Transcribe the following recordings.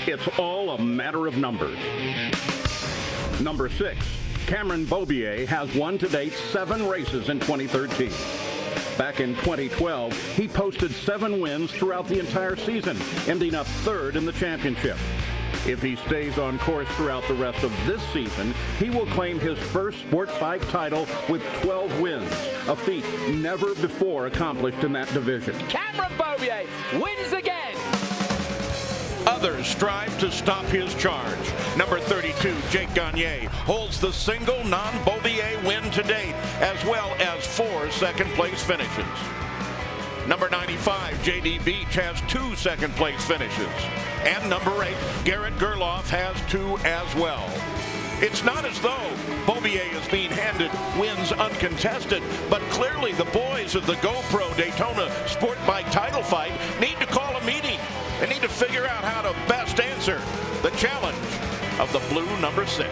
It's all a matter of numbers. Number 6, Cameron Beaubier has won to date 7 races in 2013. Back in 2012, he posted 7 wins throughout the entire season, ending up 3rd in the championship. If he stays on course throughout the rest of this season, he will claim his first sport bike title with 12 wins, a feat never before accomplished in that division. Cameron Beaubier wins again. Others strive to stop his charge. Number 32, Jake Gagne, holds the single non-Beaubier win to date, as well as 4 second-place finishes. Number 95, J.D. Beach, has 2 second-place finishes. And number 8, Garrett Gerloff, has 2 as well. It's not as though Beaubier is being handed wins uncontested, but clearly the boys of the GoPro Daytona SportBike title fight need to call a meeting. They need to figure out how to best answer the challenge of the blue number 6.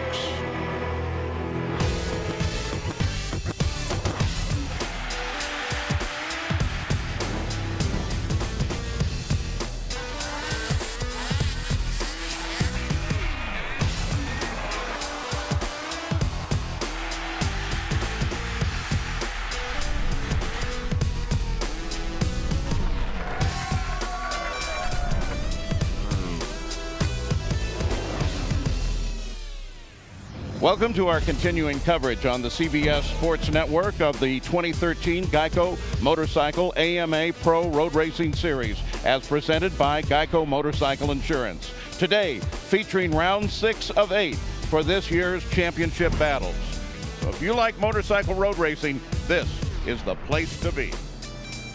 Welcome to our continuing coverage on the CBS Sports Network of the 2013 Geico Motorcycle AMA Pro Road Racing Series, as presented by Geico Motorcycle Insurance. Today, featuring round 6 of 8 for this year's championship battles. So if you like motorcycle road racing, this is the place to be.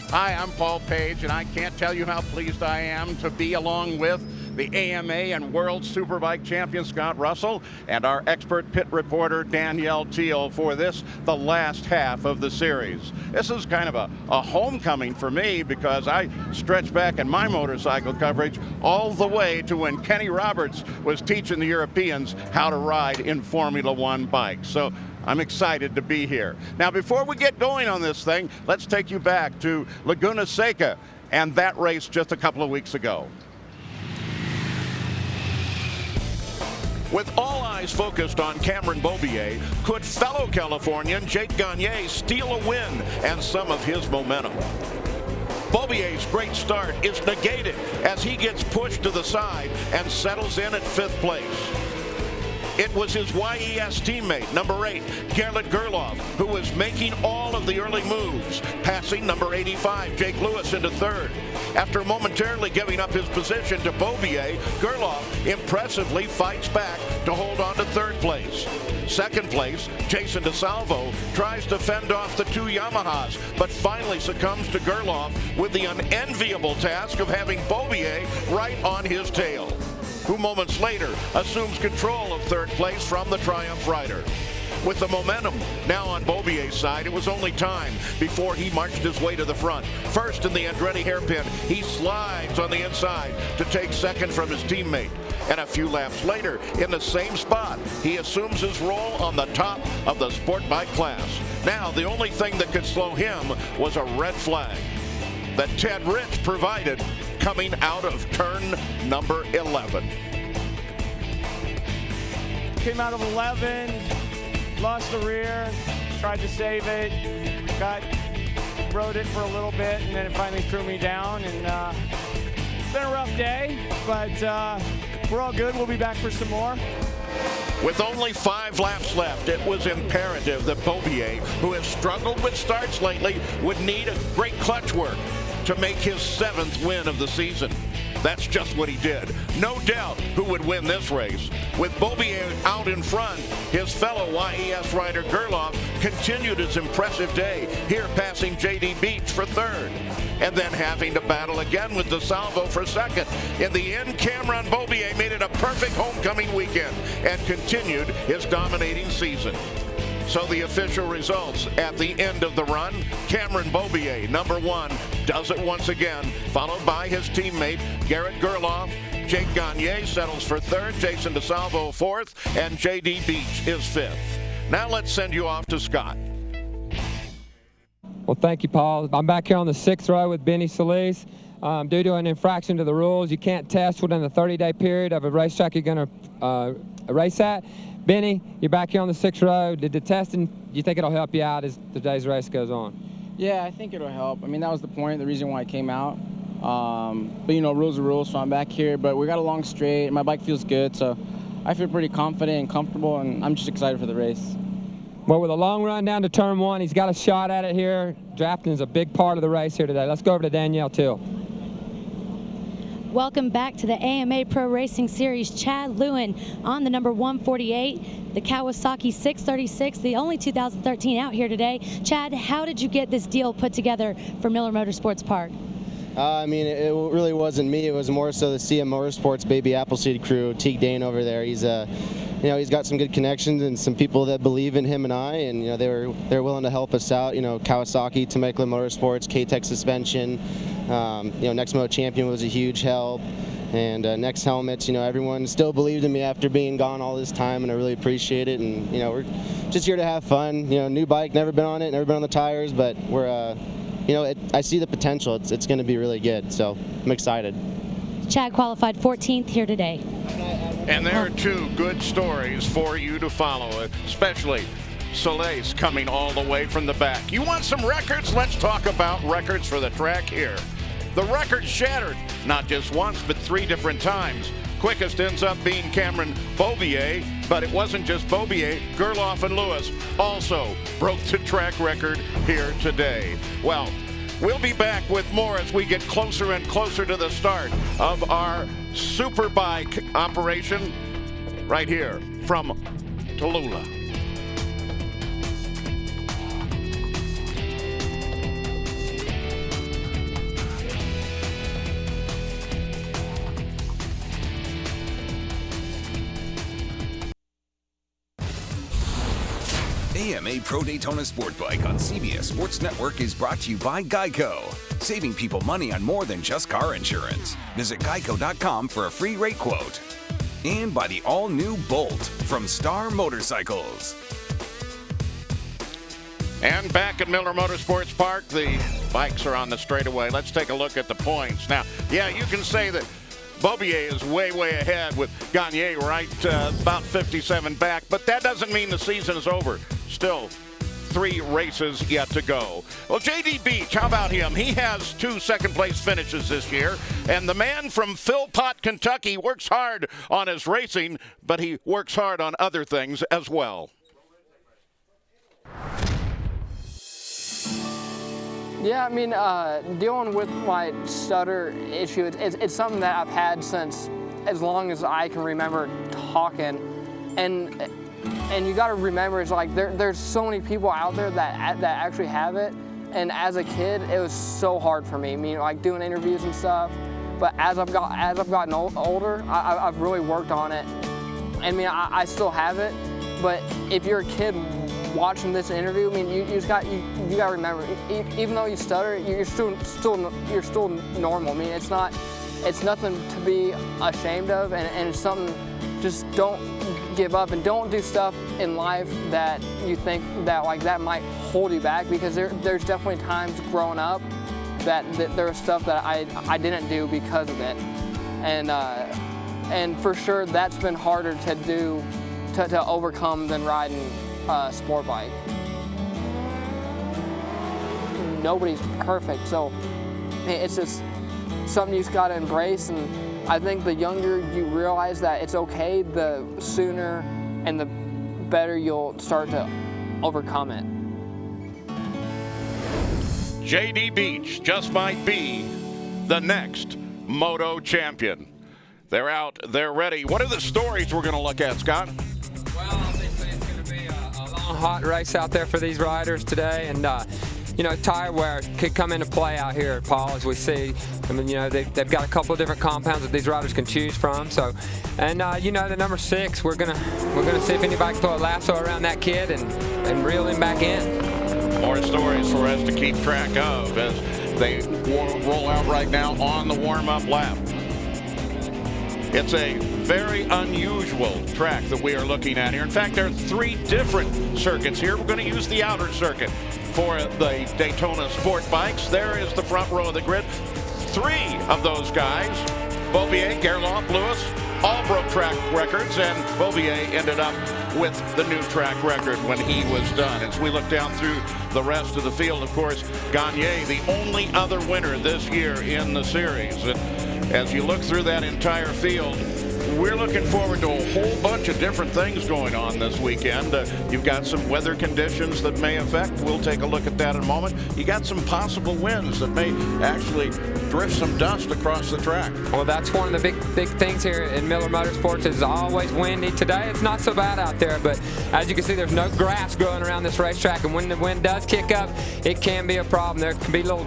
Hi, I'm Paul Page, and I can't tell you how pleased I am to be along with the AMA and World Superbike champion Scott Russell and our expert pit reporter Danielle Teal for this, the last half of the series. This is kind of a homecoming for me because I stretch back in my motorcycle coverage all the way to when Kenny Roberts was teaching the Europeans how to ride in Formula One bikes. So I'm excited to be here. Now, before we get going on this thing, let's take you back to Laguna Seca and that race just a couple of weeks ago. With all eyes focused on Cameron Beaubier, could fellow Californian Jake Gagne steal a win and some of his momentum? Beaubier's great start is negated as he gets pushed to the side and settles in at 5th place. It was his YES teammate, number 8, Garrett Gerloff, who was making all of the early moves, passing number 85, Jake Lewis, into 3rd. After momentarily giving up his position to Beaubier, Gerloff impressively fights back to hold on to 3rd place. 2nd place, Jason DeSalvo tries to fend off the 2 Yamahas, but finally succumbs to Gerloff with the unenviable task of having Beaubier right on his tail, who moments later assumes control of 3rd place from the Triumph rider. With the momentum now on Beaubier's side, it was only time before he marched his way to the front. First in the Andretti hairpin, he slides on the inside to take 2nd from his teammate. And a few laps later, in the same spot, he assumes his role on the top of the sport bike class. Now, the only thing that could slow him was a red flag that Ted Rich provided coming out of turn number 11. Came out of 11, lost the rear, tried to save it, rode it for a little bit, and then it finally threw me down. And it's been a rough day, but we're all good. We'll be back for some more. With only 5 laps left, it was imperative that Beaubier, who has struggled with starts lately, would need a great clutch work to make his 7th win of the season. That's just what he did. No doubt who would win this race. With Beaubier out in front, his fellow YES rider Gerloff continued his impressive day, here passing J.D. Beach for 3rd, and then having to battle again with DeSalvo for 2nd. In the end, Cameron Beaubier made it a perfect homecoming weekend and continued his dominating season. So the official results at the end of the run, Cameron Beaubier, number 1, does it once again, followed by his teammate Garrett Gerloff. Jake Gagne settles for 3rd, Jason DeSalvo 4th, and J.D. Beach is 5th. Now let's send you off to Scott. Well, thank you, Paul. I'm back here on the 6th row with Benny Solis. due to an infraction to the rules, you can't test within the 30-day period of a racetrack you're going to race at. Benny, you're back here on the 6th row. Did the testing, do you think it'll help you out as today's race goes on? Yeah, I think it'll help. I mean, that was the point, the reason why I came out. But, you know, rules are rules, so I'm back here. But we got a long straight. My bike feels good, so I feel pretty confident and comfortable, and I'm just excited for the race. Well, with a long run down to turn 1, he's got a shot at it here. Drafting is a big part of the race here today. Let's go over to Danielle Till. Welcome back to the AMA Pro Racing Series. Chad Lewin on the number 148, the Kawasaki 636, the only 2013 out here today. Chad, how did you get this deal put together for Miller Motorsports Park? I mean, it really wasn't me. It was more so the CBS Motorsports Baby Appleseed crew. Teague Dane over there. He's you know, he's got some good connections and some people that believe in him and I, and you know, they're willing to help us out. You know, Kawasaki, Temecula Motorsports, K-Tech Suspension. You know, Next Moto Champion was a huge help, and Next Helmets. You know, everyone still believed in me after being gone all this time, and I really appreciate it. And you know, we're just here to have fun. You know, new bike, never been on it, never been on the tires, but we're you know, I see the potential. It's going to be really good, so I'm excited. Chad qualified 14th here today. And there are 2 good stories for you to follow, especially Soleil's coming all the way from the back. You want some records? Let's talk about records for the track here. The record shattered, not just once, but 3 different times. Quickest ends up being Cameron Beaubier, but it wasn't just Beaubier. Gerloff and Lewis also broke the track record here today. Well, we'll be back with more as we get closer and closer to the start of our Superbike operation right here from Tallulah. AMA Pro Daytona SportBike on CBS Sports Network is brought to you by Geico, saving people money on more than just car insurance. Visit geico.com for a free rate quote. And by the all-new Bolt from Star Motorcycles. And back at Miller Motorsports Park, the bikes are on the straightaway. Let's take a look at the points. Now, yeah, you can say that Beaubier is way ahead with Gagne right about 57 back, but that doesn't mean the season is over. Still 3 races yet to go. Well, J.D. Beach, how about him? He has 2 second-place finishes this year, and the man from Philpott, Kentucky works hard on his racing, but he works hard on other things as well. Yeah, I mean, dealing with my stutter issue, it's something that I've had since as long as I can remember talking. And you got to remember, it's like there's so many people out there that actually have it. And as a kid, it was so hard for me. I mean, like doing interviews and stuff. But as I've gotten older, I've really worked on it. I mean, I still have it. But if you're a kid watching this interview, I mean, you got to remember, even though you stutter, you're still normal. I mean, it's nothing to be ashamed of, and it's something. Just don't give up and don't do stuff in life that you think that might hold you back, because there's definitely times growing up that there was stuff that I didn't do because of it, and for sure that's been harder to do to overcome than riding a sport bike. Nobody's perfect, so it's just something you just got to embrace. And I think the younger you realize that it's okay, the sooner and the better you'll start to overcome it. J.D. Beach just might be the next Moto champion. They're out, they're ready. What are the stories we're going to look at, Scott? Well, obviously it's going to be a long, hot race out there for these riders today, and you know, tire wear could come into play out here, Paul, as we see. I mean, you know, they've got a couple of different compounds that these riders can choose from. So, and you know, the number 6, we're gonna see if anybody can throw a lasso around that kid and reel him back in. More stories for us to keep track of as they roll out right now on the warm-up lap. It's a very unusual track that we are looking at here. In fact, there are 3 different circuits here. We're going to use the outer circuit for the Daytona Sport Bikes. There is the front row of the grid. 3 of those guys, Beaubier, Gerloff, Lewis, all broke track records, and Beaubier ended up with the new track record when he was done. As we look down through the rest of the field, of course, Gagne, the only other winner this year in the series. And as you look through that entire field, we're looking forward to a whole bunch of different things going on this weekend. You've got some weather conditions that may affect. We'll take a look at that in a moment. You got some possible winds that may actually drift some dust across the track. Well, that's one of the big things here in Miller Motorsports. It's always windy. Today it's not so bad out there, but as you can see, there's no grass growing around this racetrack, and when the wind does kick up, it can be a problem. There can be little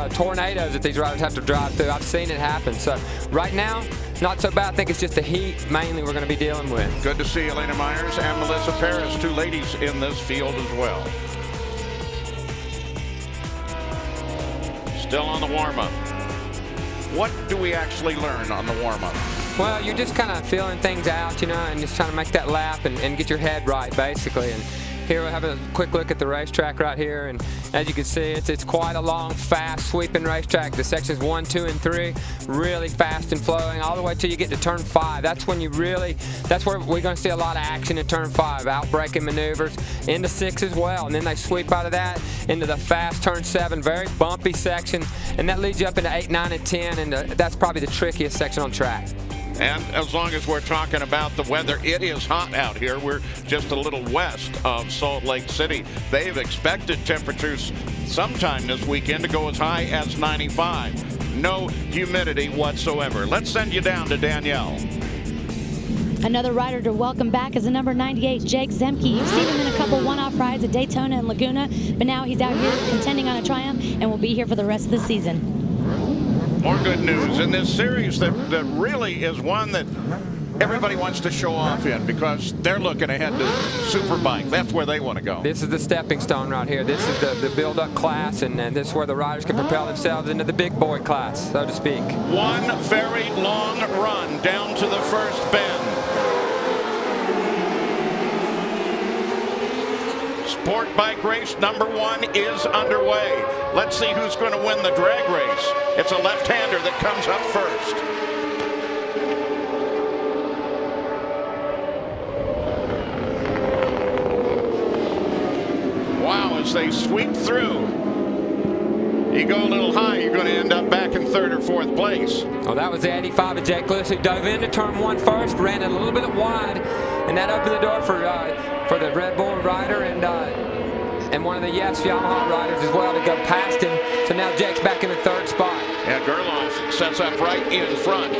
tornadoes that these riders have to drive through. I've seen it happen. So right now, not so bad. I think it's just the heat mainly we're going to be dealing with. Good to see Elena Myers and Melissa Paris, 2 ladies in this field as well. Still on the warm-up. What do we actually learn on the warm-up? Well, you're just kind of feeling things out, you know, and just trying to make that lap and get your head right, basically. And here we'll have a quick look at the racetrack right here, and as you can see, it's quite a long, fast, sweeping racetrack. The sections 1, 2, and 3 really fast and flowing all the way till you get to turn 5. That's when that's where we're going to see a lot of action in turn 5, out-braking maneuvers, into 6 as well, and then they sweep out of that into the fast turn 7, very bumpy section, and that leads you up into 8, 9, and 10, and that's probably the trickiest section on track. And as long as we're talking about the weather, it is hot out here. We're just a little west of Salt Lake City. They've expected temperatures sometime this weekend to go as high as 95. No humidity whatsoever. Let's send you down to Danielle. Another rider to welcome back is the number 98, Jake Zemke. You've seen him in a couple one-off rides at Daytona and Laguna, but now he's out here contending on a triumph and will be here for the rest of the season. More good news in this series that really is one that everybody wants to show off in, because they're looking ahead to Superbike. That's where they want to go. This is the stepping stone right here. This is the build-up class, and this is where the riders can propel themselves into the big boy class, so to speak. One very long run down to the first bend. Sport bike race number 1 is underway. Let's see who's going to win the drag race. It's a left-hander that comes up first. Wow, as they sweep through. You go a little high, you're going to end up back in 3rd or 4th place. Oh, that was the 85 of Jake Lewis, who dove into turn 1 first, ran it a little bit wide, and that opened the door for the Red Bull rider and one of the Yamaha riders as well to go past him. So now Jake's back in the 3rd spot. Yeah, Gerloff sets up right in front.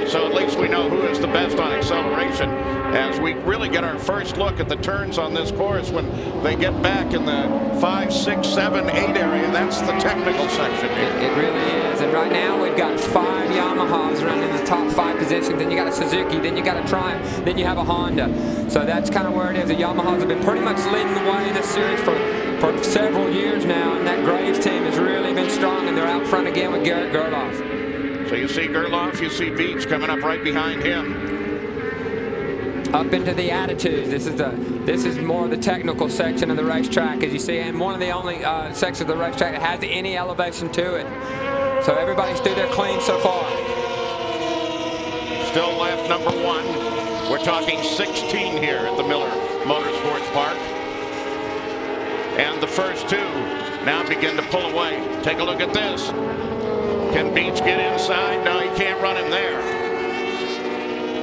So at least we know who is the best on acceleration as we really get our first look at the turns on this course when they get back in the 5, 6, 7, 8 area. That's the technical section here. It really is. And right now we've got 5 Yamahas running in the top 5 positions. Then you got a Suzuki, then you got a Triumph, then you have a Honda. So that's kind of where it is. The Yamahas have been pretty much leading the way in this series for several years now, and that Graves team has really been strong, and they're out front again with Garrett Gerloff. So you see Gerloff, you see Beach coming up right behind him. Up into the attitudes. This is more of the technical section of the racetrack, as you see, and one of the only sections of the racetrack that has any elevation to it. So everybody's through there clean so far. Still lap number 1. We're talking 16 here at the Miller Motorsports Park. And the first 2 now begin to pull away. Take a look at this. Can Beach get inside? No, he can't run him there.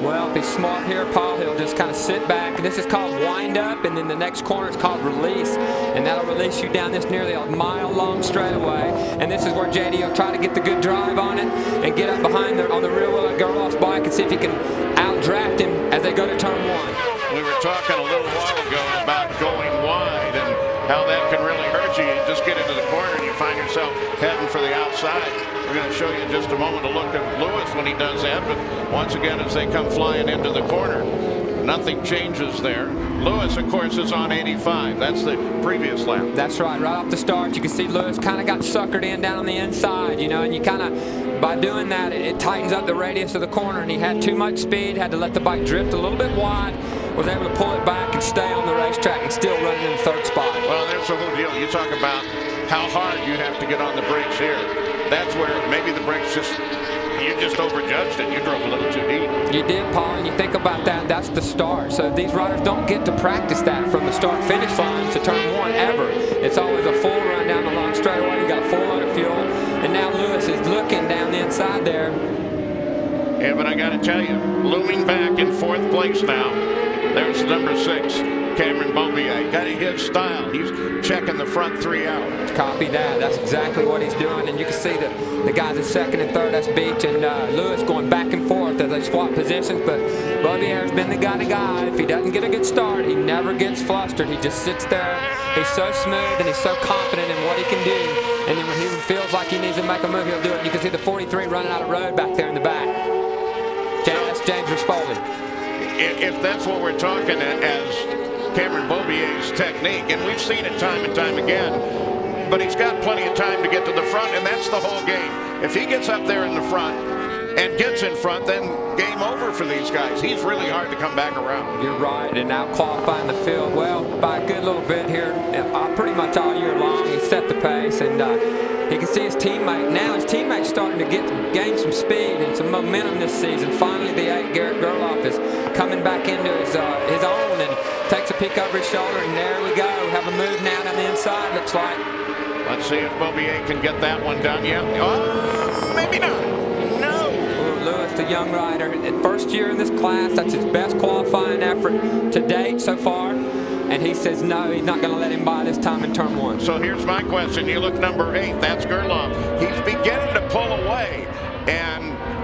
Well, if he's smart here, Paul, he'll just kind of sit back. This is called wind up, and then the next corner is called release. And that'll release you down this nearly a mile-long straightaway. And this is where JD will try to get the good drive on it and get up behind on the rear wheel of Gerloff's bike and see if he can outdraft him as they go to turn 1. We were talking a little while ago about going wide and how that can really hurt you. You just get into the corner and you find yourself heading for the outside. We're going to show you in just a moment a look at Lewis when he does that, but once again as they come flying into the corner, nothing changes there. Lewis, of course, is on 85. That's the previous lap. That's right off the start. You can see Lewis kind of got suckered in down on the inside, you know, and you kind of, by doing that, it tightens up the radius of the corner, and he had too much speed, had to let the bike drift a little bit wide, was able to pull it back and stay on the racetrack and still running in the 3rd spot. Well, there's the whole deal. You talk about how hard you have to get on the brakes here. that's where maybe the brakes you just overjudged it. You drove a little too deep. You did, Paul, and you think about that, that's the start. So these riders don't get to practice that from the start-finish line to turn one ever. It's always a full run down the long straightaway. You got a full load of fuel, and now Lewis is looking down the inside there. Yeah, but I got to tell you, looming back in 4th place now, there's number 6, Cameron Beaubier. Got his style. He's checking the front 3 out. Copy that. That's exactly what he's doing. And you can see the guys in 2nd and 3rd. That's Beach and Lewis going back and forth as they swap positions. But Beaubier's been the guy to guide. If he doesn't get a good start, he never gets flustered. He just sits there. He's so smooth and he's so confident in what he can do. And then when he feels like he needs to make a move, he'll do it. You can see the 43 running out of road back there in the back. That's James Rispoli. If that's what we're talking as Cameron Beaubier's technique, and we've seen it time and time again, but he's got plenty of time to get to the front, and that's the whole game. If he gets up there in the front and gets in front, then game over for these guys. He's really hard to come back around. You're right, and now qualifying the field, well, by a good little bit here, pretty much all year long, he set the pace, and he can see his teammate. Now his teammate's starting to gain some speed and some momentum this season. Finally, the 8, Garrett Gerloff, is coming back into his own and takes a peek over his shoulder, and there we go. We have a move now down the inside, looks like. Let's see if Beaubier can get that one done yet. Oh, maybe not. No. Ooh, Lewis, the young rider, first year in this class. That's his best qualifying effort to date so far. And he says no, he's not going to let him by this time in turn 1. So here's my question. You look number 8, that's Gerloff. He's beginning to pull away, and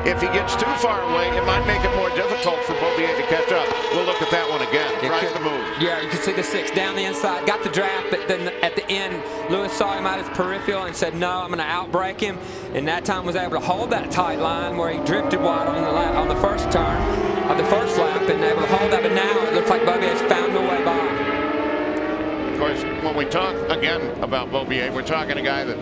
if he gets too far away, it might make it more difficult for Beaubier to catch up. We'll look at that one again. Tries to move. Yeah, you can see the 6 down the inside, got the draft, but then at the end, Lewis saw him out his peripheral and said, no, I'm going to outbrake him. And that time was able to hold that tight line where he drifted wide on the first turn of the first lap and able to hold that. But now it looks like Beaubier's found a way by. Of course, when we talk again about Beaubier, we're talking a guy that,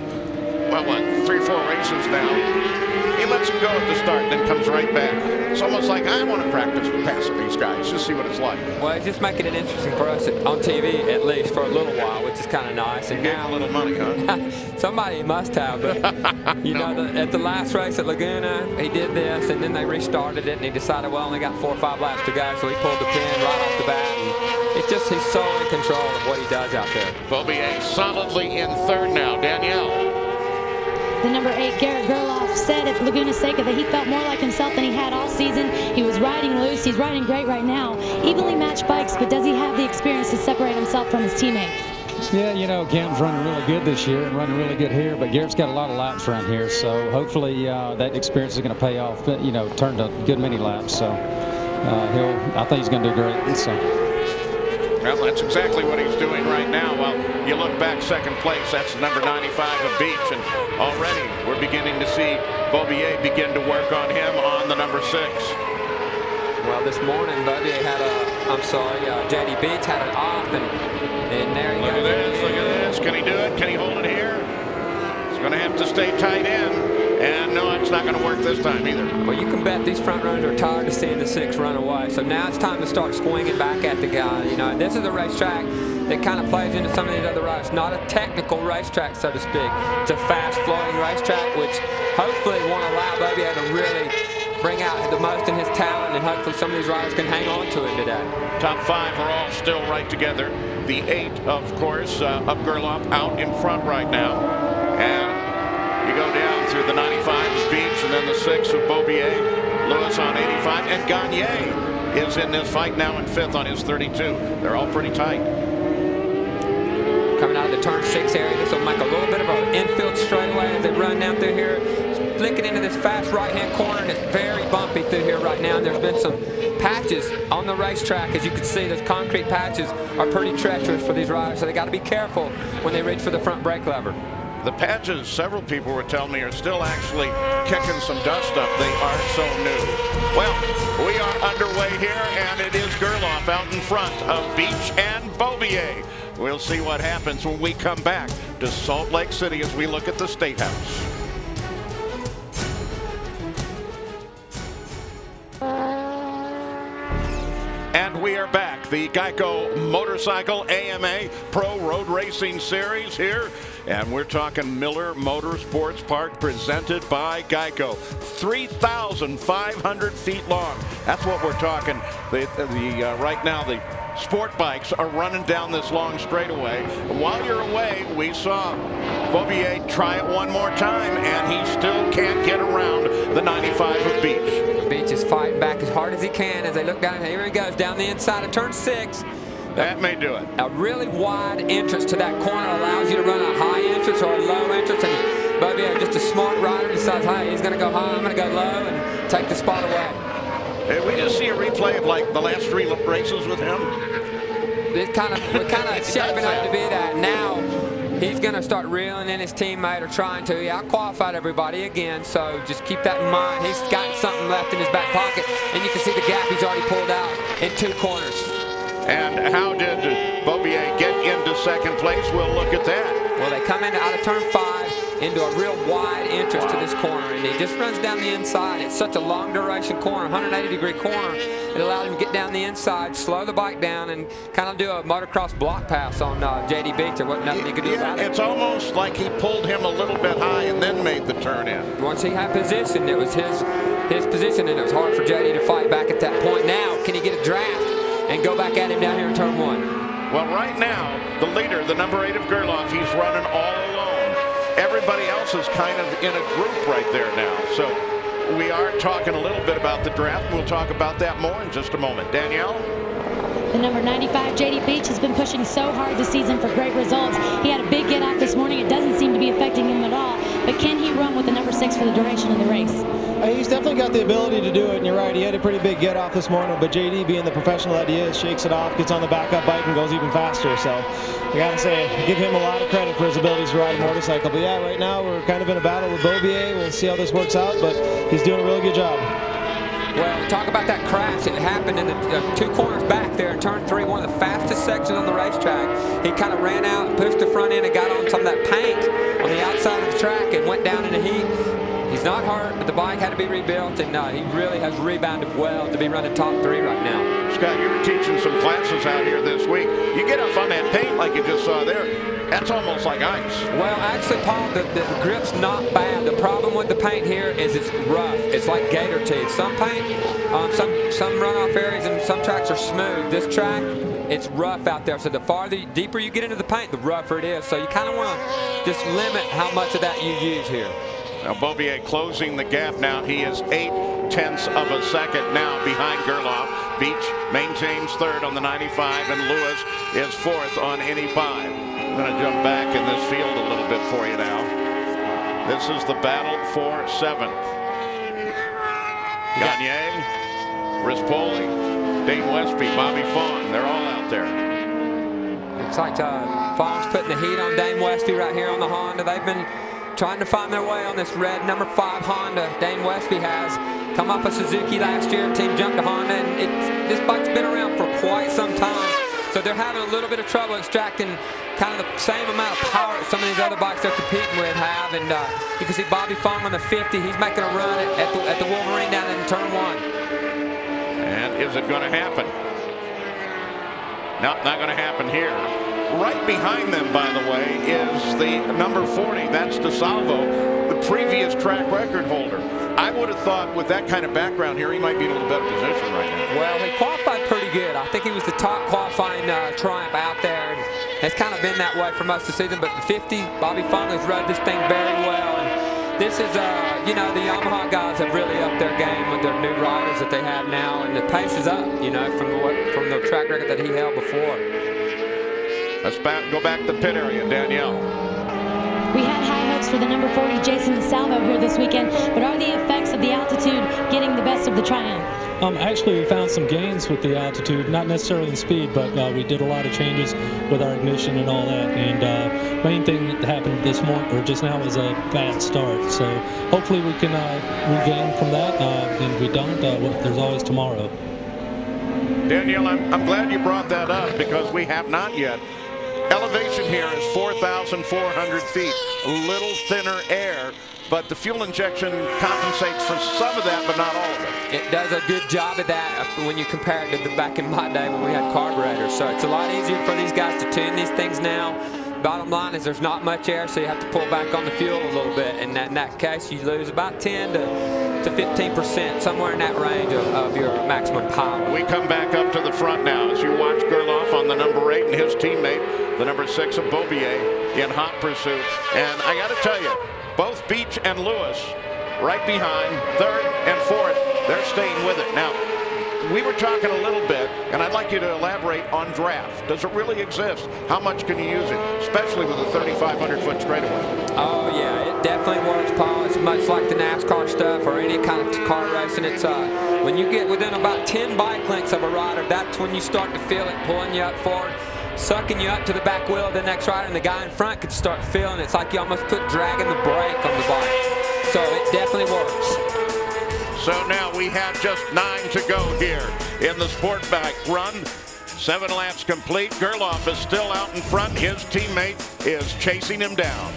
well, what, 3-4 races now. He lets him go at the start, then comes right back. It's almost like I want to practice passing these guys, just see what it's like. Well, it's just making it interesting for us on TV, at least for a little while, which is kind of nice. And now a little money, huh? Somebody must have, but you know, at the last race at Laguna, he did this, and then they restarted it, and he decided, well, I only got 4 or 5 laps to go, so he pulled the pin right off the bat. And it's just he's so in control of what he does out there. Beaubier solidly in 3rd now. Danielle. The number 8, Garrett Gerloff, said at Laguna Seca that he felt more like himself than he had all season. He was riding loose. He's riding great right now. Evenly matched bikes, but does he have the experience to separate himself from his teammate? Yeah, you know, Cam's running really good this year and running really good here, but Garrett's got a lot of laps around here, so hopefully that experience is going to pay off, you know, turn to good many laps. So I think he's going to do great. So. Well, that's exactly what he's doing right now. Well, you look back 2nd place, that's number 95 of Beach, and already we're beginning to see Beaubier begin to work on him on the number 6. Well, this morning, Beaubier had J.D. Beach had it off, and there he goes. Look at this. Can he do it? Can he hold it here? He's going to have to stay tight in. And no, it's not going to work this time either. Well, you can bet these front runners are tired of seeing the 6 run away. So now it's time to start swinging back at the guy. You know, this is a racetrack that kind of plays into some of these other routes. Not a technical racetrack, so to speak. It's a fast-flowing racetrack, which hopefully won't allow Beaubier to really bring out the most in his talent, and hopefully some of these riders can hang on to it today. Top 5 are all still right together. The 8, of course, of Gerloff out in front right now. And you go down through the 95 of Beach, and then the 6 of Beaubier, Lewis on 85, and Gagne is in this fight now in 5th on his 32. They're all pretty tight. Coming out of the turn 6 area, this will make a little bit of an infield straightaway as they run down through here. Flicking into this fast right-hand corner, and it's very bumpy through here right now. And there's been some patches on the racetrack. As you can see, those concrete patches are pretty treacherous for these riders, so they got to be careful when they reach for the front brake lever. The patches, several people were telling me, are still actually kicking some dust up. They are so new. Well, we are underway here, and it is Gerloff out in front of Beach and Beaubier. We'll see what happens when we come back to Salt Lake City as we look at the State House. And we are back. The Geico Motorcycle AMA Pro Road Racing Series here And we're talking Miller Motorsports Park, presented by Geico. 3,500 feet long. That's what we're talking. Right now, the sport bikes are running down this long straightaway. While you're away, we saw Beaubier try it one more time, and he still can't get around the 95 of Beach. Beach is fighting back as hard as he can as they look down. Here he goes, down the inside of turn 6. That may do it. A really wide entrance to that corner allows you to run a high entrance or a low entrance. And Beaubier, just a smart rider, decides, hey, he's going to go high, I'm going to go low, and take the spot away. Did we just see a replay of like the last 3 races with him? We're kind of shaping up to be that. Now he's going to start reeling in his teammate, or trying to. He out-qualified everybody again, so just keep that in mind. He's got something left in his back pocket, and you can see the gap he's already pulled out in 2 corners. And how did Beaubier get into second place? We'll look at that. Well, they come in out of turn 5 into a real wide entrance to this corner, and he just runs down the inside. It's such a long duration corner, 180-degree corner. It allowed him to get down the inside, slow the bike down, and kind of do a motocross block pass on JD Beach. There wasn't nothing he could do about it. It's almost like he pulled him a little bit high and then made the turn in. Once he had position, it was his position, and it was hard for JD to fight back at that point. Now, can he get a draft and go back at him down here in turn 1? Well, right now, the leader, the number 8 of Gerloff, he's running all alone. Everybody else is kind of in a group right there now. So we are talking a little bit about the draft. We'll talk about that more in just a moment. Danielle? The number 95, JD Beach, has been pushing so hard this season for great results. He had a big get off this morning. It doesn't seem to be affecting him at all. But can he run with the number 6 for the duration of the race? He's definitely got the ability to do it, and you're right, he had a pretty big get off this morning, but JD, being the professional that he is, shakes it off, gets on the backup bike, and goes even faster. So I gotta say, give him a lot of credit for his abilities to ride a motorcycle. But yeah, right now we're kind of in a battle with Beaubier. We'll see how this works out, but he's doing a really good job. Well, talk about that crash. It happened in the 2 corners back there in turn 3, one of the fastest sections on the racetrack. He kind of ran out and pushed the front end and got on some of that paint on the outside of the track and went down in the heat. He's not hurt, but the bike had to be rebuilt, and he really has rebounded well to be running top 3 right now. Scott, you were teaching some classes out here this week. You get up on that paint like you just saw there, that's almost like ice. Well, actually, Paul, the grip's not bad. The problem with the paint here is it's rough. It's like gator teeth. Some paint, some runoff areas and some tracks are smooth. This track, it's rough out there. So the deeper you get into the paint, the rougher it is. So you kind of want to just limit how much of that you use here. Now Beaubier closing the gap now. He is 0.8 of a second now behind Gerloff. Beach maintains 3rd on the 95, and Lewis is 4th on 85. I'm going to jump back in this field a little bit for you now. This is the battle for 7th. Gagne, Rispoli, Dane Westby, Bobby Fawn, they're all out there. Looks like Fawn's putting the heat on Dane Westby right here on the Honda. They've been trying to find their way on this red number 5 Honda. Dane Westby has come off of Suzuki last year. Team jumped to Honda, and this bike's been around for quite some time. So they're having a little bit of trouble extracting kind of the same amount of power that some of these other bikes they're competing with have. And you can see Bobby Fong on the 50. He's making a run at the Wolverine down in turn 1. And is it going to happen? Nope, not going to happen here. Right behind them, by the way, is the number 40. That's DeSalvo, the previous track record holder. I would have thought with that kind of background here, he might be in a little better position right now. Well, he qualified pretty good. I think he was the top qualifying Triumph out there. And it's kind of been that way for most of the season. But the 50, Bobby Fong has rode this thing very well. And this is, the Yamaha guys have really upped their game with their new riders that they have now. And the pace is up, from the track record that he held before. Let's go back to the pit area, Danielle. We had high hopes for the number 40 Jason DeSalvo here this weekend, but are the effects of the altitude getting the best of the Triumph? Actually, we found some gains with the altitude, not necessarily in speed, but we did a lot of changes with our ignition and all that. And main thing that happened this morning or just now was a bad start. So hopefully we can regain from that. And if we don't, there's always tomorrow. Danielle, I'm glad you brought that up because we have not yet. Elevation here is 4,400 feet, a little thinner air, but the fuel injection compensates for some of that, but not all of it. It does a good job of that when you compare it to back in my day when we had carburetors. So it's a lot easier for these guys to tune these things now. bottom line is there's not much air, so you have to pull back on the fuel a little bit. And in that case, you lose about 10 to 15%, somewhere in that range of your maximum power. We come back up to the front now as you watch Gerloff on the number 8 and his teammate, the number 6 of Beaubier, in hot pursuit. And I got to tell you, both Beach and Lewis right behind, 3rd and 4th, they're staying with it. Now, we were talking a little bit, and I'd like you to elaborate on draft. Does it really exist? How much can you use it, especially with a 3,500-foot straightaway? Oh, yeah, it definitely works, Paul. It's much like the NASCAR stuff or any kind of car racing. It's when you get within about 10 bike lengths of a rider, that's when you start to feel it pulling you up forward, sucking you up to the back wheel of the next rider, and the guy in front could start feeling it. It's like you almost dragging the brake on the bike. So it definitely works. So now we have just 9 to go here in the SportBike run. 7 laps complete. Gerloff is still out in front. His teammate is chasing him down.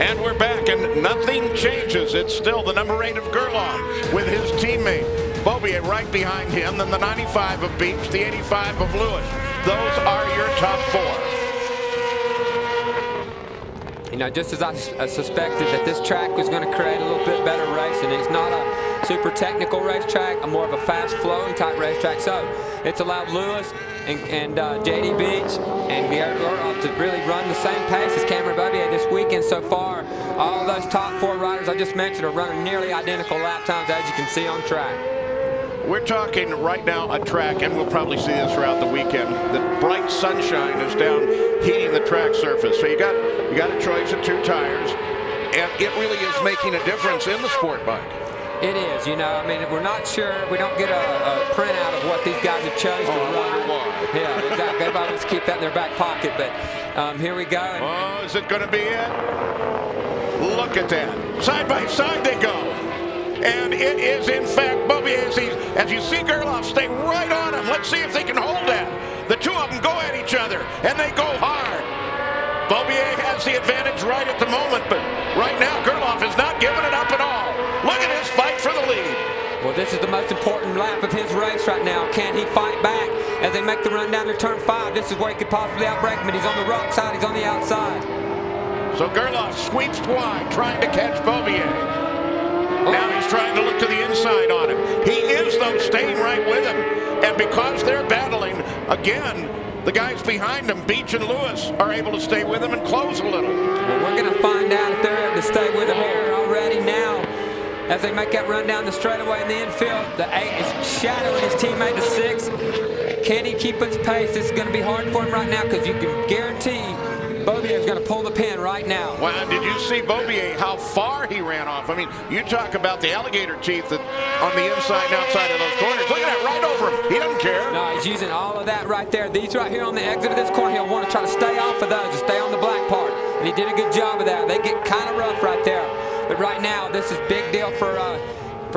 And we're back, and nothing changes. It's still the number 8 of Gerloff with his teammate Beaubier right behind him, then the 95 of Beach, the 85 of Lewis. Those are your top 4. You know, just as I suspected that this track was going to create a little bit better racing. It's not a super technical racetrack, more of a fast-flowing type racetrack. So it's allowed Lewis and J.D. Beach and Garrett to really run the same pace as Cameron Beaubier this weekend so far. All those top 4 riders I just mentioned are running nearly identical lap times, as you can see on track. We're talking right now a track, and we'll probably see this throughout the weekend. The bright sunshine is down heating the track surface. So you got a choice of 2 tires, and it really is making a difference in the sport bike. It is, you know, I mean, we're not sure, we don't get a printout of what these guys have chosen to run. Why. Yeah, exactly. Everybody wants to keep that in their back pocket, but here we go. Oh, is it going to be it? Look at that. Side by side they go. And it is, in fact, Beaubier. As you see Gerloff stay right on him. Let's see if they can hold that. The 2 of them go at each other, and they go hard. Beaubier has the advantage right at the moment, but right now Gerloff is not giving it up at all. Look at his fight for the lead. Well, this is the most important lap of his race right now. Can he fight back as they make the run down to turn 5? This is where he could possibly outbreak him, but he's on the rock side, he's on the outside. So Gerloff sweeps wide, trying to catch Beaubier. Now he's trying to look to the inside on him. He is, though, staying right with him. And because they're battling, again, the guys behind him, Beach and Lewis, are able to stay with him and close a little. Well, we're going to find out if they're able to stay with him here already now. As they make that run down the straightaway in the infield, the 8 is shadowing his teammate, the 6. Can he keep his pace? This is going to be hard for him right now because you can guarantee Beaubier is going to pull the pin right now. Wow, did you see Beaubier, how far he ran off? I mean, you talk about the alligator teeth that on the inside and outside of those corners. Look at that, right over him. He doesn't care. No, he's using all of that right there. These right here on the exit of this corner, he'll want to try to stay off of those and stay on the black part. And he did a good job of that. They get kind of rough right there. But right now, this is big deal for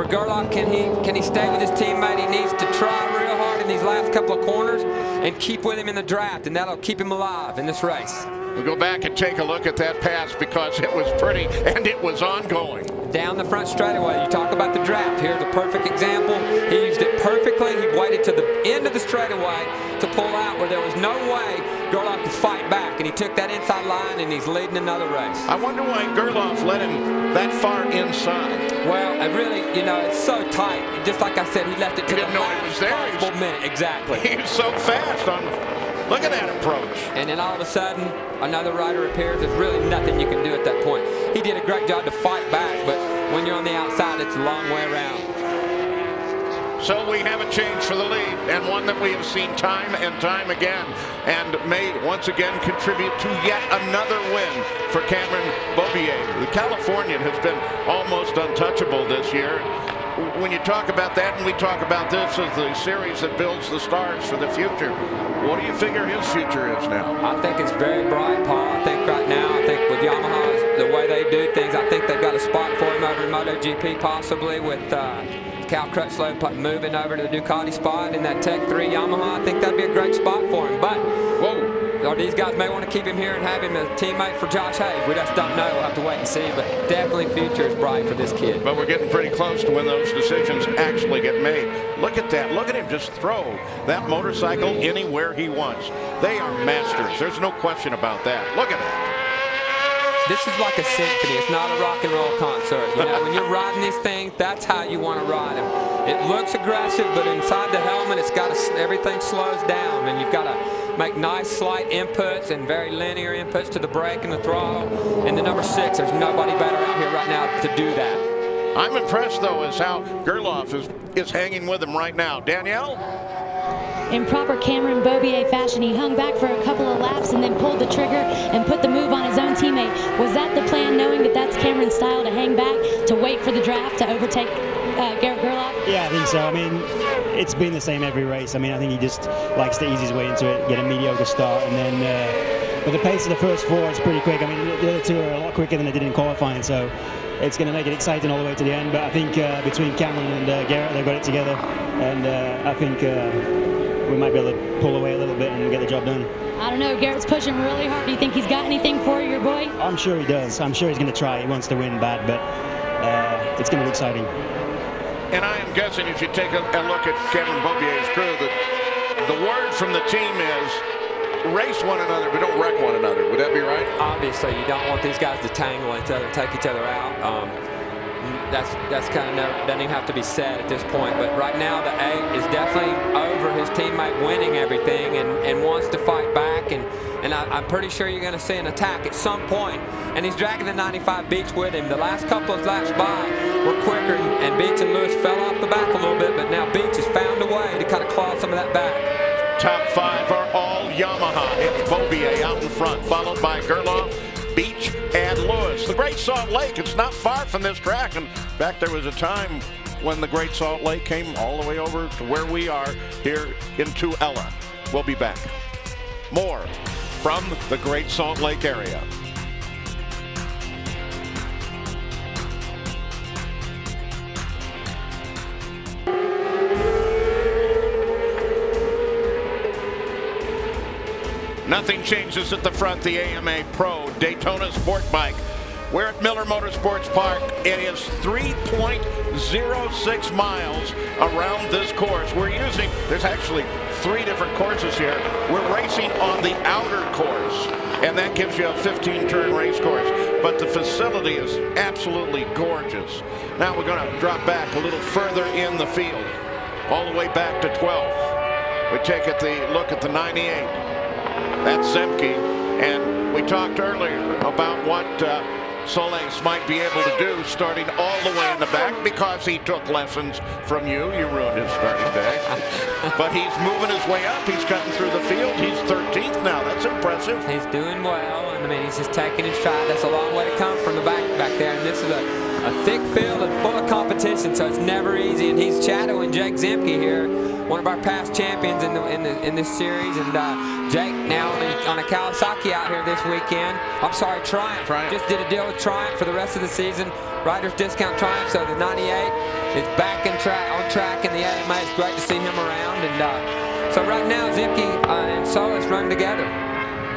Gerloff. Can he stay with his teammate? He needs to try real hard in these last couple of corners and keep with him in the draft, and that'll keep him alive in this race. We'll go back and take a look at that pass because it was pretty and it was ongoing. Down the front straightaway, you talk about the draft. Here's a perfect example. He used it perfectly. He waited to the end of the straightaway to pull out where there was no way Gerloff could fight back, and he took that inside line, and he's leading another race. I wonder why Gerloff let him that far inside. Well, it really, you know, it's so tight. Just like I said, he left it to the last possible minute. Exactly. He was so fast on. Look at that approach. And then all of a sudden, another rider appears. There's really nothing you can do at that point. He did a great job to fight back, but when you're on the outside, it's a long way around. So we have a change for the lead, and one that we have seen time and time again, and may once again contribute to yet another win for Cameron Beaubier. The Californian has been almost untouchable this year. When you talk about that, and we talk about this as the series that builds the stars for the future, what do you figure his future is now? I think it's very bright, Paul. I think right now, with Yamaha, the way they do things, I think they've got a spot for him over in MotoGP, possibly with Cal Crutchlow moving over to the Ducati spot in that Tech 3 Yamaha. I think that'd be a great spot for him. But or these guys may want to keep him here and have him as a teammate for Josh Hayes. We just don't know. We'll have to wait and see. But definitely future is bright for this kid. But we're getting pretty close to when those decisions actually get made. Look at that. Look at him just throw that motorcycle anywhere he wants. They are masters. There's no question about that. Look at that. This is like a symphony. It's not a rock and roll concert. You know, when you're riding these things, that's how you want to ride them. It looks aggressive, but inside the helmet, it's got everything slows down, and you've got to make nice slight inputs and very linear inputs to the brake and the throttle. And the number 6, there's nobody better out here right now to do that. I'm impressed, though, as how Gerloff is hanging with him right now. Danielle? In proper Cameron Beaubier fashion, he hung back for a couple of laps and then pulled the trigger and put the move on his own teammate. Was that the plan, knowing that that's Cameron's style, to hang back, to wait for the draft, to overtake Garrett Gerloff? Yeah, I think so. I mean, it's been the same every race. I mean, I think he just likes to ease his way into it, get a mediocre start, and then but the pace of the first 4 is pretty quick. I mean, the other 2 are a lot quicker than they did in qualifying, so it's going to make it exciting all the way to the end. But I think between Cameron and Garrett, they've got it together, and I think we might be able to pull away a little bit and get the job done. I don't know. Garrett's pushing really hard. Do you think he's got anything for your boy? I'm sure he does. I'm sure he's going to try. He wants to win bad, but it's going to be exciting. And I am guessing if you take a look at Cameron Beaubier's crew, that the word from the team is race one another, but don't wreck one another. Would that be right? Obviously, you don't want these guys to tangle each other and take each other out. That's kind of doesn't even have to be said at this point. But right now, the 8 is definitely over his teammate winning everything and wants to fight back. And I'm pretty sure you're going to see an attack at some point. And he's dragging the 95 Beach with him. The last couple of laps by were quicker, and Beach and Lewis fell off the back a little bit. But now Beach has found a way to kind of claw some of that back. Top 5 are all Yamaha. It's Beaubier out in front, followed by Gerloff, Beach, and Lewis. The Great Salt Lake, it's not far from this track. In fact, there was a time when the Great Salt Lake came all the way over to where we are here in Tuella. We'll be back. More from the Great Salt Lake area. Nothing changes at the front. The AMA Pro Daytona SportBike. We're at Miller Motorsports Park. It is 3.06 miles around this course. There's actually 3 different courses here. We're racing on the outer course, and that gives you a 15-turn race course. But the facility is absolutely gorgeous. Now we're going to drop back a little further in the field, all the way back to 12th. We take a look at the 98. That's Zemke, and we talked earlier about what Solis might be able to do starting all the way in the back because he took lessons from you. You ruined his starting day. But he's moving his way up. He's cutting through the field. He's 13th now. That's impressive. He's doing well. I mean, he's just taking his stride. That's a long way to come from the back there. And this is a thick field and full of competition, so it's never easy. And he's shadowing Jake Zemke here, one of our past champions in this series. And Jake now on a Kawasaki out here this weekend. I'm sorry, Triumph. Just did a deal with Triumph for the rest of the season. Riders Discount Triumph, so the 98 is back on track in the AMA. It's great to see him around. And so right now, Zemke and Solis run together.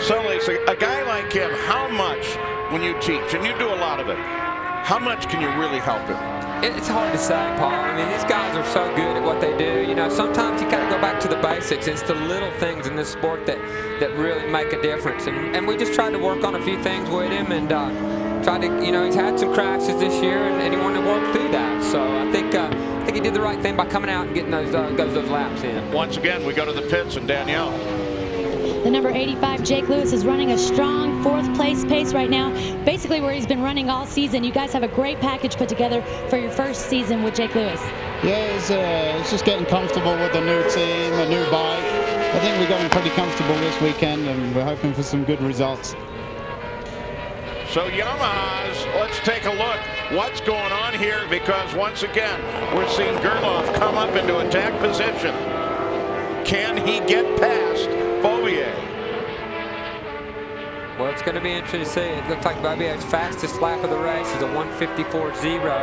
Solis, a guy like him, how much, when you teach, and you do a lot of it, how much can you really help him? It's hard to say, Paul. I mean, these guys are so good at what they do. You know, sometimes you kind of go back to the basics. It's the little things in this sport that really make a difference. And we just tried to work on a few things with him and tried to, you know, he's had some crashes this year and he wanted to work through that. So I think he did the right thing by coming out and getting those laps in. Once again, we go to the pits and Danielle. The number 85, Jake Lewis, is running a strong 4th place pace right now, basically where he's been running all season. You guys have a great package put together for your first season with Jake Lewis. Yeah, it's just getting comfortable with the new team, a new bike. I think we got him pretty comfortable this weekend, and we're hoping for some good results. So Yamahas, let's take a look what's going on here, because once again, we're seeing Gerloff come up into attack position. Can he get past Beaubier? Well, it's going to be interesting to see. It looks like Beaubier's fastest lap of the race is a 1:54.0,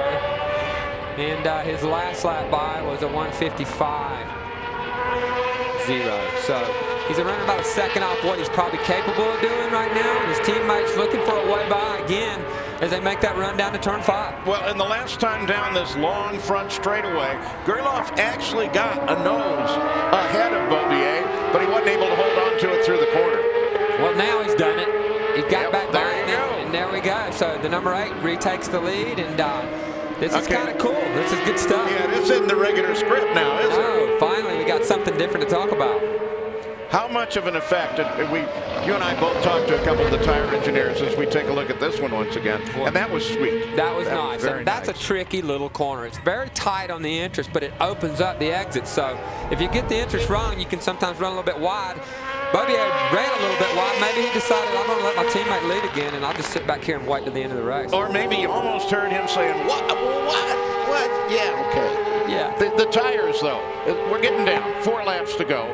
and his last lap by was a 1:55.0. So He's running about a second off what he's probably capable of doing right now, and his teammates looking for a way by again as they make that run down to turn 5. Well, and the last time down this long front straightaway, Gerloff actually got a nose ahead of Beaubier, but he wasn't able to hold on to it through the corner. Well, now he's done it. He got back by him, and there we go. So the number 8 retakes the lead, and this is kind of cool. This is good stuff. Yeah, this isn't the regular script now, is it? Oh, finally, we got something different to talk about. How much of an effect, you and I both talked to a couple of the tire engineers as we take a look at this one once again, and that was sweet. That was nice. Very That's nice. a tricky little corner. It's very tight on the entrance, but it opens up the exit. So if you get the entrance wrong, you can sometimes run a little bit wide. Beaubier ran a little bit wide. Maybe he decided, I'm going to let my teammate lead again, and I'll just sit back here and wait to the end of the race. Or maybe you almost heard him saying, what? Yeah, okay. Yeah. The tires, though, we're getting down. 4 laps to go.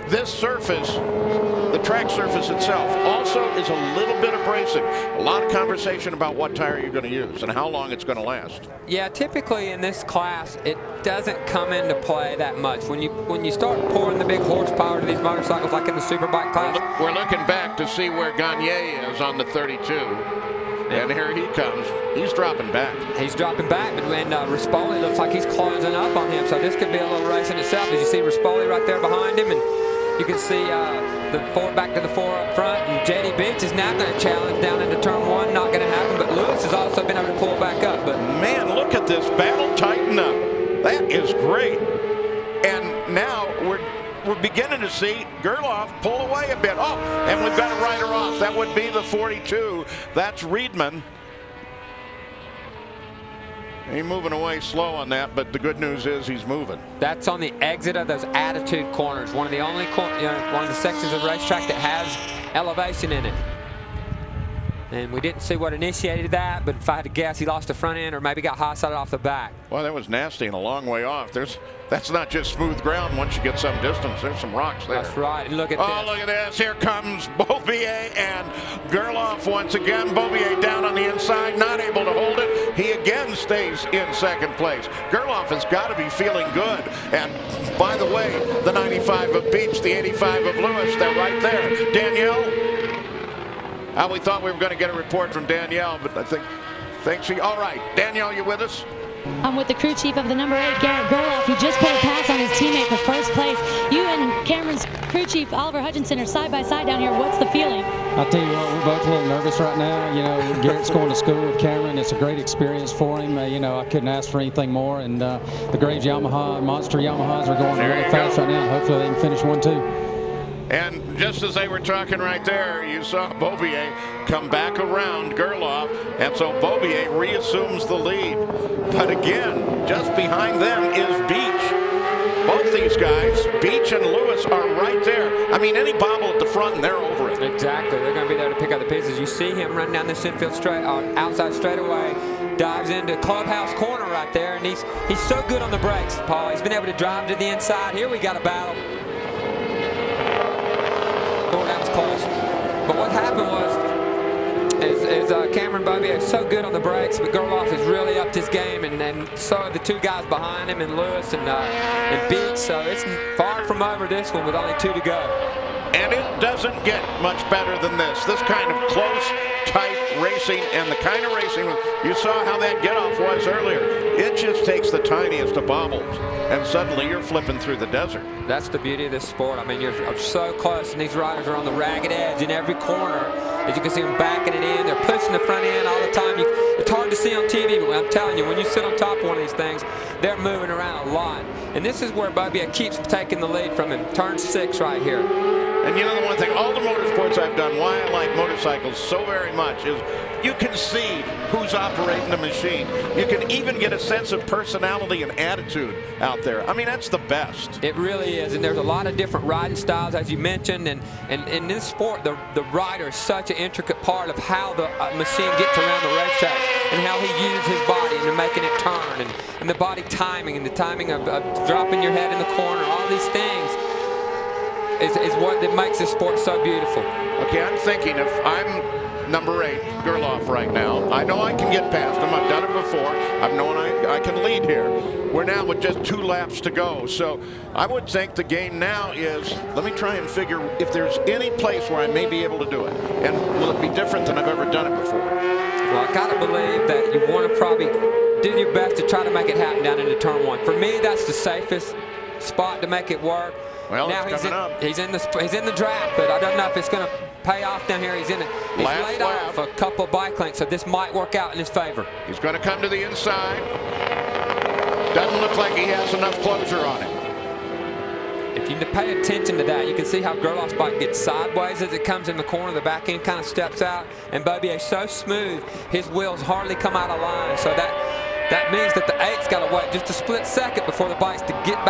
This surface, the track surface itself, also is a little bit abrasive. A lot of conversation about what tire you're going to use and how long it's going to last. Yeah, typically in this class, it doesn't come into play that much. When you start pouring the big horsepower to these motorcycles, like in the Superbike class. We're looking back to see where Gagne is on the 32. And here he comes. He's dropping back. He's dropping back, but when Rispoli looks like he's closing up on him, so this could be a little race in itself. As you see Rispoli right there behind him, and you can see the 4 back to the 4 up front, and JD Beach is now going to challenge down into turn 1. Not going to happen, but Lewis has also been able to pull back up. But man, look at this battle tighten up. That is great. And now we're beginning to see Gerloff pull away a bit. Oh, and we've got a rider off. That would be the 42. That's Riedman. He's moving away slow on that, but the good news is he's moving. That's on the exit of those attitude corners. One of the only one of the sections of the racetrack that has elevation in it. And we didn't see what initiated that, but if I had to guess, he lost the front end or maybe got high-sided off the back. Well, that was nasty and a long way off. That's not just smooth ground once you get some distance. There's some rocks there. That's right. And look at this. Oh, look at this. Here comes Beaubier and Gerloff once again. Beaubier down on the inside, not able to hold it. He again stays in second place. Gerloff has got to be feeling good. And by the way, the 95 of Beach, the 85 of Lewis, they're right there. Danielle? We thought we were going to get a report from Danielle, but I think she. All right, Danielle, you with us? I'm with the crew chief of the number 8, Garrett Gerloff, who just put a pass on his teammate for first place. You and Cameron's crew chief, Oliver Hutchinson, are side by side down here. What's the feeling? I'll tell you what, we're both a little nervous right now. You know, Garrett's going to school with Cameron. It's a great experience for him. You know, I couldn't ask for anything more. And the Graves Yamaha, Monster Yamahas are going really fast right now. Hopefully they can finish one, too. And just as they were talking right there, you saw Beaubier come back around Gerloff, and so Beaubier reassumes the lead. But again, just behind them is Beach. Both these guys, Beach and Lewis, are right there. I mean, any bobble at the front and they're over it. Exactly. They're going to be there to pick up the pieces. You see him run down this infield straight, outside straightaway, dives into Clubhouse corner right there, and he's so good on the brakes, Paul. He's been able to drive to the inside. Here we got a battle. That was close. But what happened is Cameron Beaubier is so good on the brakes, but Gerloff has really upped his game, and so are the 2 guys behind him, and Lewis and Beach. So it's far from over this one with only 2 to go. And it doesn't get much better than this. This kind of close, tight racing, and the kind of racing, you saw how that get-off was earlier. It just takes the tiniest of bobbles, and suddenly you're flipping through the desert. That's the beauty of this sport. I mean, you're so close, and these riders are on the ragged edge in every corner. As you can see them backing it in, they're pushing the front end all the time. It's hard to see on TV, but I'm telling you, when you sit on top of one of these things, they're moving around a lot. And this is where Beaubier keeps taking the lead from him. Turn 6 right here. And you know the one thing, all the motorsports I've done, why I like motorcycles so very much is you can see who's operating the machine. You can even get a sense of personality and attitude out there. I mean, that's the best. It really is, and there's a lot of different riding styles, as you mentioned, and in this sport, the rider is such an intricate part of how the machine gets around the racetrack and how he uses his body into making it turn, and the body timing, and the timing of dropping your head in the corner, all these things is what that makes this sport so beautiful. Okay, I'm thinking if I'm number 8, Gerloff right now, I know I can get past him. I've done it before. I've known I can lead here. We're now with just 2 laps to go. So I would think the game now is, let me try and figure if there's any place where I may be able to do it. And will it be different than I've ever done it before? Well, I got to believe that you want to probably do your best to try to make it happen down into turn 1. For me, that's the safest spot to make it work. Well, now it's coming up. He's in the draft, but I don't know if it's going to pay off down here. He's laid off a couple of bike lengths, so this might work out in his favor. He's going to come to the inside. Doesn't look like he has enough closure on him. If you pay attention to that, you can see how Gerloff's bike gets sideways as it comes in the corner. The back end kind of steps out, and Beaubier's so smooth, his wheels hardly come out of line. So that means that the 8's got to wait just a split second before the wheels to get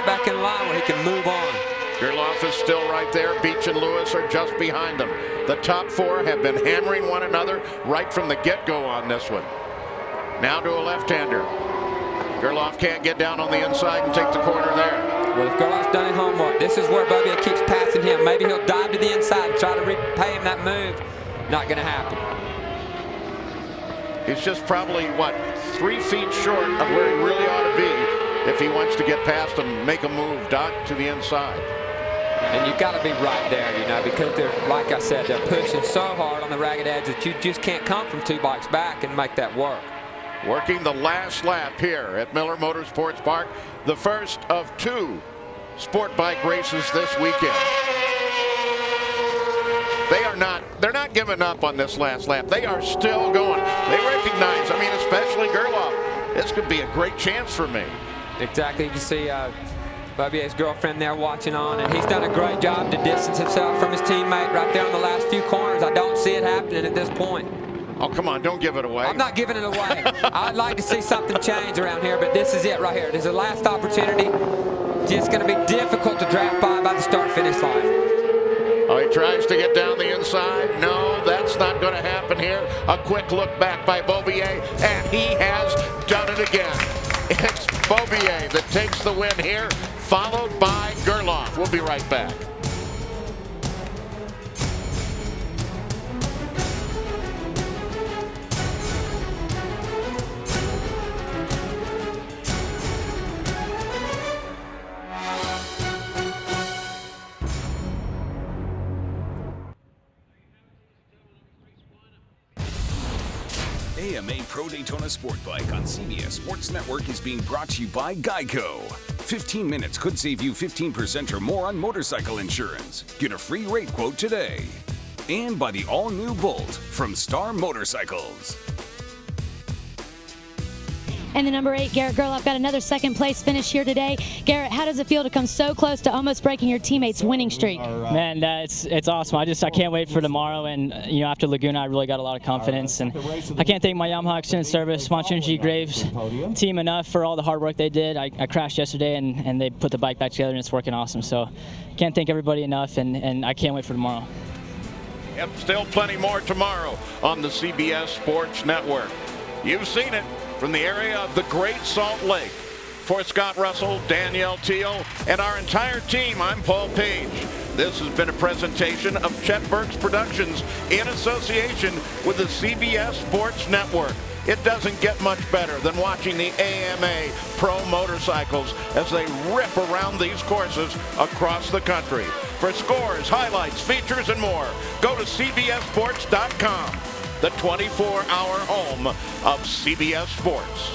back in line where he can move on. Gerloff is still right there. Beach and Lewis are just behind him. The top 4 have been hammering one another right from the get-go on this one. Now to a left-hander. Gerloff can't get down on the inside and take the corner there. Well, if Gerloff's done his homework, this is where Beaubier keeps passing him. Maybe he'll dive to the inside and try to repay him that move. Not going to happen. He's just probably, 3 feet short of where he really ought to be if he wants to get past him, make a move, Doc, to the inside. And you've got to be right there, because they're, like I said, they're pushing so hard on the ragged edge that you just can't come from 2 bikes back and make that work. Working the last lap here at Miller Motorsports Park, the first of 2 sport bike races this weekend. They're not giving up on this last lap. They are still going. They recognize, especially Gerloff, this could be a great chance for me. Exactly. You see Beaubier's girlfriend there watching on, and he's done a great job to distance himself from his teammate right there on the last few corners. I don't see it happening at this point. Oh, come on, don't give it away. I'm not giving it away. I'd like to see something change around here, but this is it right here. This is the last opportunity. It's going to be difficult to draft by the start-finish line. Oh, he tries to get down the inside. No, that's not going to happen here. A quick look back by Beaubier, and he has done it again. It's Beaubier that takes the win here, followed by Gerloff. We'll be right back. AMA Pro Daytona SportBike on CBS Sports Network is being brought to you by Geico. 15 minutes could save you 15% or more on motorcycle insurance. Get a free rate quote today. And by the all-new Bolt from Star Motorcycles. And the number 8, Garrett Gerloff, got another second place finish here today. Garrett, how does it feel to come so close to almost breaking your teammate's winning streak? Man, it's awesome. I can't wait for tomorrow. And after Laguna, I really got a lot of confidence. And I can't thank my Yamaha Extended Service, Sponsor Energy Graves team enough for all the hard work they did. I crashed yesterday, and they put the bike back together, and it's working awesome. So can't thank everybody enough, and I can't wait for tomorrow. Yep, still plenty more tomorrow on the CBS Sports Network. You've seen it. From the area of the Great Salt Lake. For Scott Russell, Danielle Teal, and our entire team, I'm Paul Page. This has been a presentation of Chet Burks Productions in association with the CBS Sports Network. It doesn't get much better than watching the AMA Pro Motorcycles as they rip around these courses across the country. For scores, highlights, features, and more, go to CBSSports.com. The 24-hour home of CBS Sports.